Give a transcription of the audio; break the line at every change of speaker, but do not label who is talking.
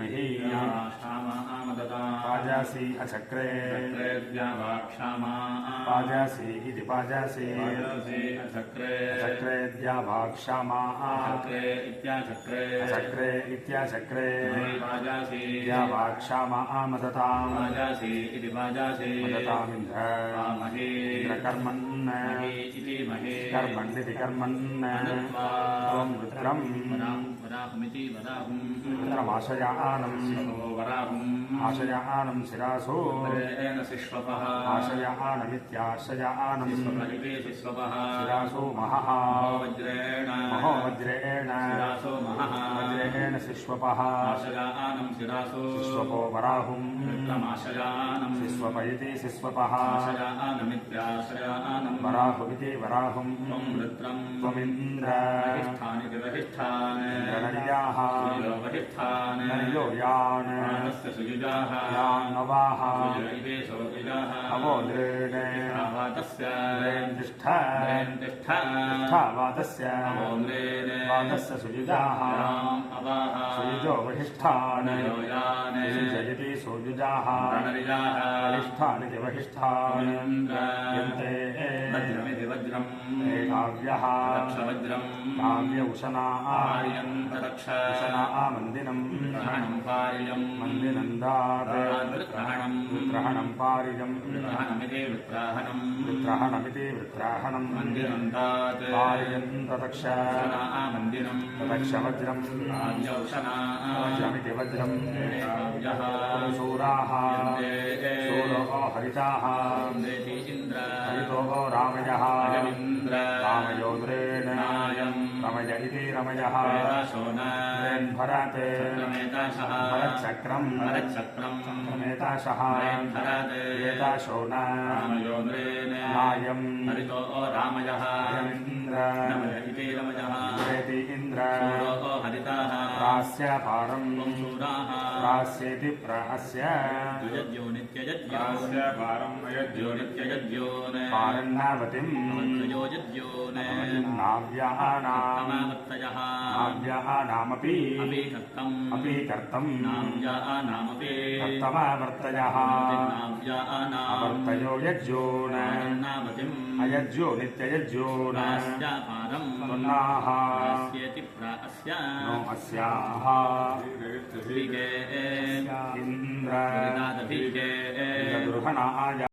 धीमहि पाजासी अचक्रे पाजासी इति पाजासी अचक्रे द्यावाक्षामा अचक्रे इत्याचक्रे द्यावाक्षामा मदताम् मदतामिन्द्र कर्मन् कर्मण्यति कर्मन् त्वं रुद्रम् आशयानं शिरासो आशयानमित्याशयानं शिरासो महः महो वज्रेण वज्रेण शिश्वपः शिश्वपो वराहुं शिश्वप इति शिश्वपः वराहुमिति वराहुं त्वमिन्द्र नर्याः नर्यो यान् यान्नवाः अवो द्रेणेष्ठा वातस्य सुयुजाः सुयुजो वहिष्ठान् सुयुजयति सुयुजाः वहिष्ठानिति वहिष्ठान् यन्ते काव्यः काव्य उशनाः मन्दिनम् मन्दिनन्दात् वृत्रहणं पारिजम् वृत्रहणमिति वृत्राहणं पारिजम् तदक्ष वज्रम् वज्रमिति वज्रम् शूराः शूरो हरिताः हरितो रामयः रामयोद्रेण रमय इति रमयः भरते भरच्चक्रं मेताशः एताशो नायम् इन्द्रेति इन्द्र प्रास्य पारं प्रास्येति प्रास्य पारन्नावतिम् नाव्यानामपि अपि कर्तम् कर्तमावर्तयः अवर्तयो यज्जो न अयज्जो नित्ययज्जो न पुन्नाः नो अस्याः इन्द्र दुर्हणाय